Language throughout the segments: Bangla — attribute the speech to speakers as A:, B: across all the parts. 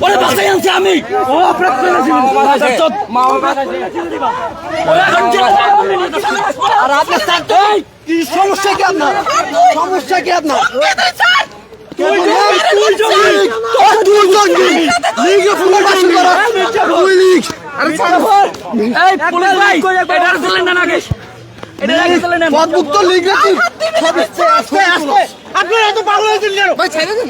A: ওরে বাসায় আনছি আমি। ও আপনার মা আর আপনার কি সমস্যা কি আপনার? সমস্যা কি আপনার? আপনারা এত পাগল হয়েছেন কেন? ভাই ছেড়ে দিন।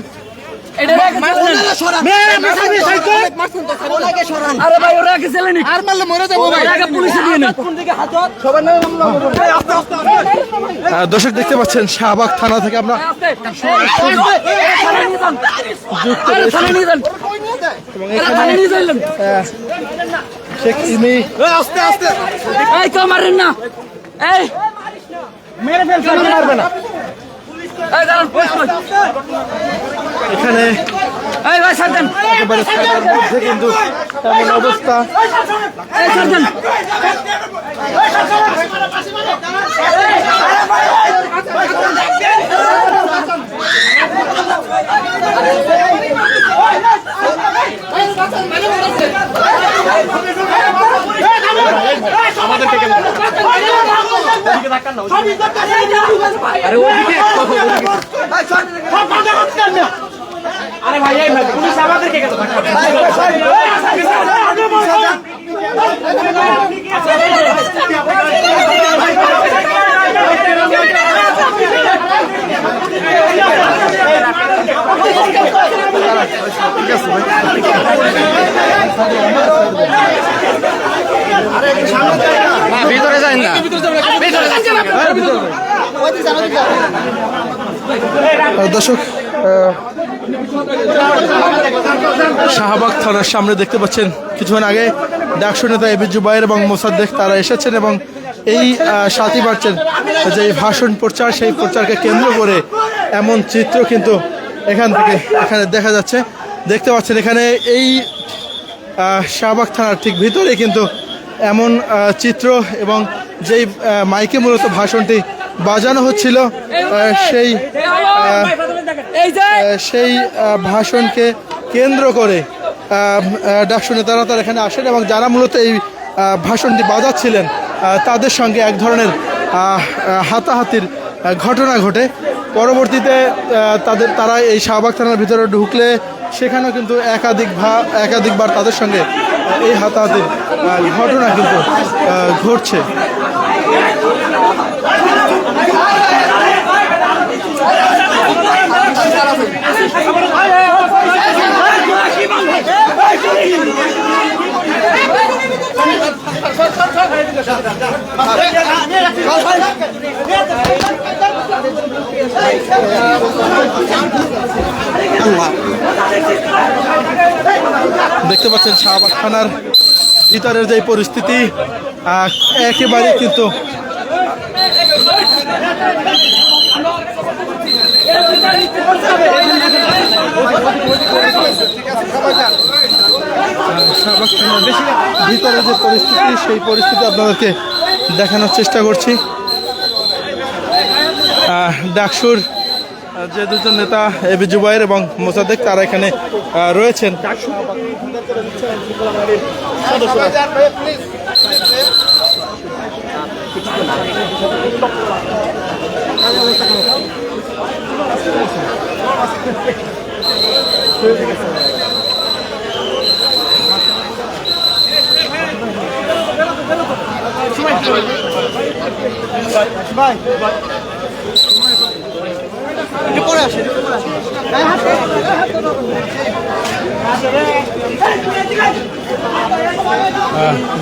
B: দর্শক দেখতে পাচ্ছেন শাহবাগ থানা থেকে আমরা
A: মারেন না, মেরে ফেলছেন, মারবে না।
B: এখানে একেবারে থানার মধ্যে কিন্তু এমন অবস্থা।
A: আরে ভাই পুলিশ আমাদেরকে কেন ভিতরে যান না,
B: দর্শক শাহবাগ থানার সামনে দেখতে পাচ্ছেন কিছুক্ষণ আগে ডাকসু নেতা এবি জুবায়ের এবং মোসাদ্দেক তারা এসেছেন এবং এই 7ই মার্চের যে ভাষণ প্রচার সেই প্রচারকে কেন্দ্র করে এমন চিত্র কিন্তু এখানে দেখা যাচ্ছে। দেখতে পাচ্ছেন এখানে এই শাহবাগ থানার ঠিক ভিতরে কিন্তু এমন চিত্র এবং যেই মাইকে মূলত ভাষণটি বাজানো হচ্ছিল সেই ভাষণকে কেন্দ্র করে ডাকসু নেতারা তারা এখানে আসেন এবং যারা মূলত এই ভাষণটি বাজাচ্ছিলেন তাদের সঙ্গে এক ধরনের হাতাহাতির ঘটনা ঘটে। পরবর্তীতে তারা এই শাহবাগ থানার ভিতরে ঢুকলে সেখানেও কিন্তু একাধিকবার তাদের সঙ্গে এই হাতাহাতির ঘটনা কিন্তু ঘটছে। দেখতে পাচ্ছেন শাহবাগ থানার ভিতরের যে পরিস্থিতি একেবারে কিন্তু শাহবাগ থানার ভিতরে যে পরিস্থিতি সেই পরিস্থিতি আপনাদেরকে দেখানোর চেষ্টা করছি। ডাকসুর যে দুজন নেতা এবি জুবায়ের এবং মোসাদ্দেক তারা এখানে রয়েছেন।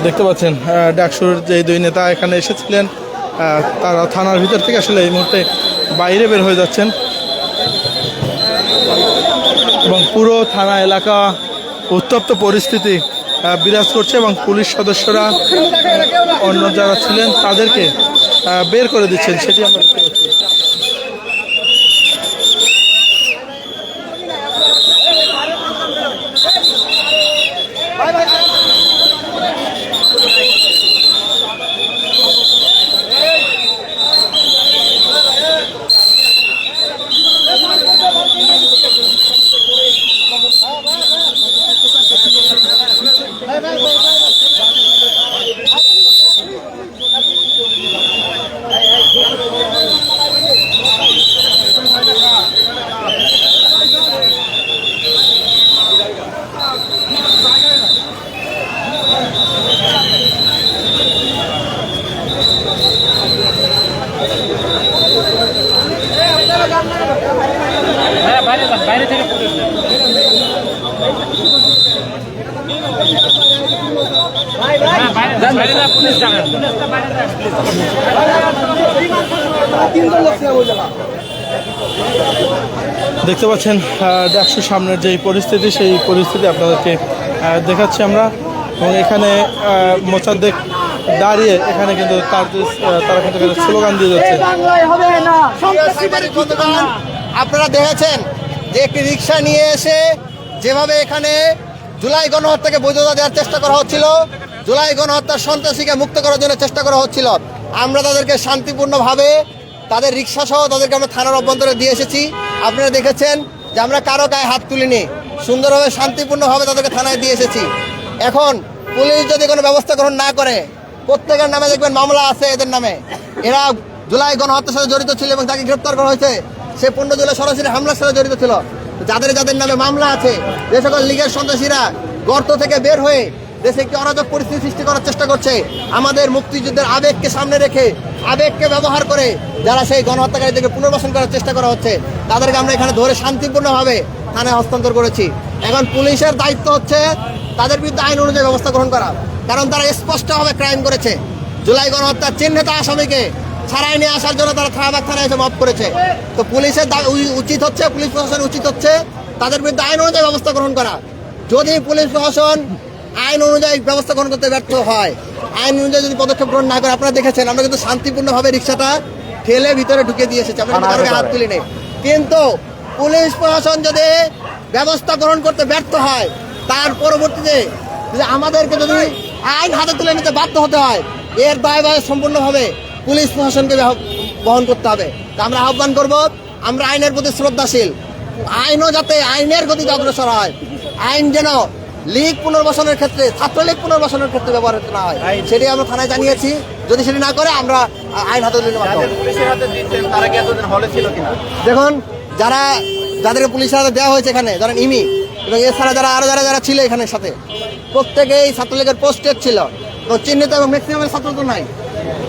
B: দেখতে পাচ্ছেন ডাকসুর যে দুই নেতা এখানে এসেছিলেন তারা থানার ভিতর থেকে আসলে এই মুহূর্তে বাইরে বের হয়ে যাচ্ছেন এবং পুরো থানা এলাকা উত্তপ্ত পরিস্থিতি বিরাজ করছে এবং পুলিশ সদস্যরা অন্য যারা ছিলেন তাদেরকে বের করে দিচ্ছেন, সেটি আমরা দেখতে পাচ্ছি। দেখতে পাচ্ছেন ডাকসুর সামনের যে পরিস্থিতি, সেই পরিস্থিতি আপনাদেরকে দেখাচ্ছি আমরা। এবং এখানে মোসাদ্দেক দাঁড়িয়ে এখানে কিন্তু তারা কিন্তু স্লোগান দিয়ে যাচ্ছে।
A: আপনারা দেখেছেন যে একটি রিক্সা নিয়ে এসে যেভাবে এখানে জুলাই গণহত্যাকে বৈধতা দেওয়ার চেষ্টা করা হচ্ছিল, জুলাই গণহত্যার সন্ত্রাসীকে মুক্ত করার জন্য চেষ্টা করা হচ্ছিল, আমরা তাদেরকে শান্তিপূর্ণভাবে তাদের রিক্সা সহ তাদেরকে আমরা থানার অভ্যন্তরে দিয়ে এসেছি। আপনারা দেখেছেন যে আমরা কারো গায়ে হাত তুলিনি, সুন্দরভাবে শান্তিপূর্ণভাবে তাদেরকে থানায় দিয়ে এসেছি। এখন পুলিশ যদি কোনো ব্যবস্থা গ্রহণ না করে, প্রত্যেকের নামে দেখবেন মামলা আছে এদের নামে, এরা জুলাই গণহত্যার সাথে জড়িত ছিল এবং তাকে গ্রেপ্তার করা হয়েছে। সে 15 জুলাই সরাসরি হামলার সাথে জড়িত ছিল। যাদের যাদের নামে মামলা আছে, যে সকল লীগের সন্ত্রাসীরা গর্ত থেকে বের হয়ে দেশে একটি অরাজক পরিস্থিতি সৃষ্টি করার চেষ্টা করছে, আমাদের মুক্তিযুদ্ধের আবেগকে সামনে রেখে, আবেগকে ব্যবহার করে যারা সেই গণহত্যাকারীদেরকে পুনর্বাসন করার চেষ্টা করা হচ্ছে, তাদেরকে আমরা এখানে ধরে শান্তিপূর্ণভাবে থানায় হস্তান্তর করেছি। এখন পুলিশের দায়িত্ব হচ্ছে তাদের বিরুদ্ধে আইন অনুযায়ী ব্যবস্থা গ্রহণ করা, কারণ তারা স্পষ্টভাবে ক্রাইম করেছে। জুলাই গণহত্যার চিহ্নিত আসামিকে ছাড়াই নিয়ে আসার জন্য তারা শাহবাগ থানায় এসে মাফ করেছে। তো পুলিশের উচিত হচ্ছে, পুলিশ প্রশাসন উচিত হচ্ছে তাদের বিরুদ্ধে আইন অনুযায়ী ব্যবস্থা গ্রহণ করা। যদি পুলিশ প্রশাসন আইন অনুযায়ী ব্যবস্থা গ্রহণ করতে ব্যর্থ হয়, আইন অনুযায়ী যদি পদক্ষেপ গ্রহণ না করে, আপনারা দেখেছেন আমরা কিন্তু শান্তিপূর্ণভাবে রিক্সাটা ঠেলে ভিতরে ঢুকে দিয়ে এসেছি, আমরা কারো হাত তুলি নেই। কিন্তু পুলিশ প্রশাসন যদি ব্যবস্থা গ্রহণ করতে ব্যর্থ হয়, তার পরবর্তীতে আমাদেরকে যদি আইন হাতে তুলে নিতে বাধ্য হতে হয়, এর দায়ভার সম্পূর্ণভাবে পুলিশ প্রশাসনকে বহন করতে হবে। তা আমরা আহ্বান করব, আমরা আইনের প্রতি শ্রদ্ধাশীল, আইনও যাতে আইনের গতিতে অগ্রসর হয়, আইন যেন লীগ পুনর্বাসনের ক্ষেত্রে, ছাত্রলীগ পুনর্বাসনের ক্ষেত্রে ব্যবহার না হয়, সেটি আমরা থানায় জানিয়েছি। যদি সেটি না করে আমরা আইন হাতে তুলে নেব। দেখুন, যাদেরকে পুলিশের হাতে দেওয়া হয়েছে এখানে, ধরেন ইমি এবং এছাড়া যারা ছিল এখানের সাথে, প্রত্যেকেই ছাত্রলীগের পোস্টেড ছিল এবং চিহ্নিত, এবং ম্যাক্সিমামের ছাত্র তো নাই,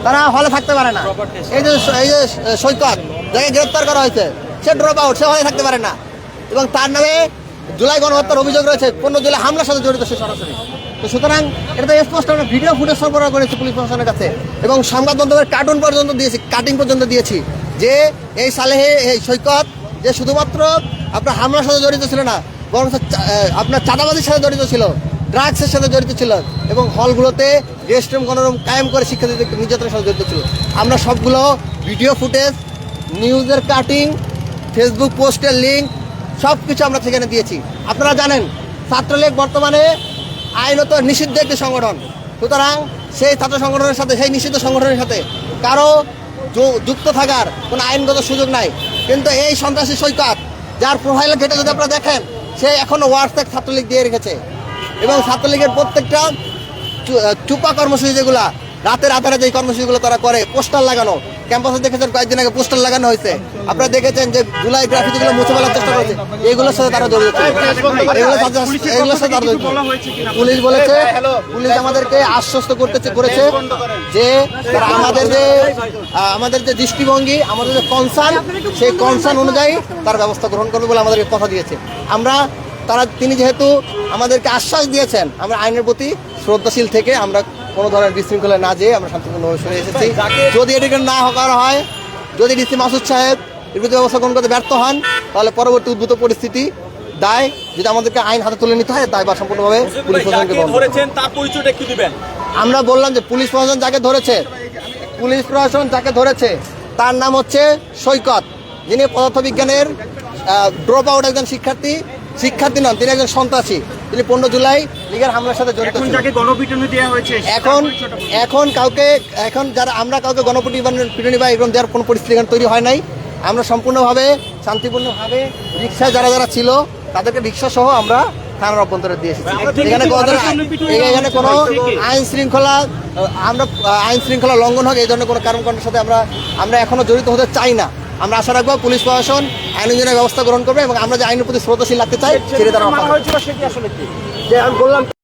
A: তারা হলে থাকতে পারে না। এই যে সৈকত, যাকে গ্রেপ্তার করা হয়েছে, সে ড্রপ আউট, সে হলে থাকতে পারে না, এবং তার নামে জুলাই গণহত্যার অভিযোগ রয়েছে, 15 জুলাই হামলার সাথে জড়িত সে সরাসরি। তো সুতরাং এটা তো স্পষ্ট, আমরা ভিডিও ফুটেজ সরবরাহ করেছি পুলিশ প্রশাসনের কাছে, এবং সংবাদ মাধ্যমের কার্টুন পর্যন্ত দিয়েছি, কাটিং পর্যন্ত দিয়েছি, যে এই সালেহে এই সৈকত যে শুধুমাত্র আপনার হামলার সাথে জড়িত ছিল না, বরং আপনার চাঁদাবাজির সাথে জড়িত ছিল, ড্রাগসের সাথে জড়িত ছিল, এবং হলগুলোতে রেস্টরুম গণরুম কায়েম করে শিক্ষার্থীদের নির্যাতনের সাথে জড়িত ছিল। আমরা সবগুলো ভিডিও ফুটেজ, নিউজের কাটিং, ফেসবুক পোস্টের লিঙ্ক সব কিছু আমরা সেখানে দিয়েছি। আপনারা জানেন ছাত্রলীগ বর্তমানে আইনত নিষিদ্ধ একটি সংগঠন, সুতরাং সেই ছাত্র সংগঠনের সাথে, সেই নিষিদ্ধ সংগঠনের সাথে কারো যুক্ত থাকার কোনো আইনগত সুযোগ নাই। কিন্তু এই সন্ত্রাসী সৈকত, যার প্রোফাইল ঘেটে যদি আপনারা দেখেন, সে এখনও হোয়াটসঅ্যাপ ছাত্রলীগ দিয়ে রেখেছে, এবং ছাত্রলীগের প্রত্যেকটা চুপা কর্মসূচি, যেগুলা রাতের আধারে যে কর্মসূচিগুলো তারা করে, পোস্টার লাগানো, ক্যাম্পাসে দেখেছেন কয়েকদিন আগে পোস্টার লাগানো হয়েছে, আপনারা দেখেছেন যে জুলাই গ্রাফিতিগুলো মুছে ফেলার চেষ্টা করেছে, এগুলোর সাথে তারা জড়িত। পুলিশ বলেছে, পুলিশ আমাদেরকে আশ্বস্ত করেছে যে আমাদের যে দৃষ্টিভঙ্গি, আমাদের যে কনসার্ন, সেই কনসার্ন অনুযায়ী তার ব্যবস্থা গ্রহণ করবে বলে আমাদেরকে কথা দিয়েছে। তিনি যেহেতু আমাদেরকে আশ্বাস দিয়েছেন, আমরা আইনের প্রতি শ্রদ্ধাশীল থেকে আমরা কোনো ধরনের বিশৃঙ্খলায় না যেয়ে আমরা শান্তিপূর্ণভাবে সরে এসেছি। যদি এটিকে না করা হয়, যদি ডিসি মাসুদ সাহেব এর প্রতি ব্যবস্থা গ্রহণ করতে ব্যর্থ হন, তাহলে পরবর্তী উদ্ভূত পরিস্থিতি দায় যদি আমাদেরকে আইন হাতে তুলে নিতে হয়, দায়ভার সম্পূর্ণভাবে পুলিশ প্রশাসনকে বহন করতে হবে। আমরা বললাম যে পুলিশ প্রশাসন যাকে ধরেছে তার নাম হচ্ছে সৈকত, যিনি পদার্থবিজ্ঞানের ড্রপ আউট একজন শিক্ষার্থী নন, তিনি একজন সন্ত্রাসী, তিনি 15 জুলাই লীগের হামলার সাথে জড়িত। এখন যারা আমরা কাউকে গণপিটুনি বা এরকম দেওয়ার কোনো পরিস্থিতি এখানে তৈরি হয় নাই। আমরা সম্পূর্ণভাবে শান্তিপূর্ণভাবে রিক্সায় যারা ছিল তাদেরকে রিক্সা সহ আমরা থানার অভ্যন্তরে দিয়ে এসেছি। এখানে কোনো আইন শৃঙ্খলা লঙ্ঘন হোক, এই ধরনের কোনো কারণের সাথে আমরা এখনো জড়িত হতে চাই না। আমরা আশা রাখবো পুলিশ প্রশাসন আইন অনুযায়ী ব্যবস্থা গ্রহণ করবে, এবং আমরা যে আইনের প্রতি শ্রদ্ধাশীল রাখতে চাই সেটা তারা বললাম।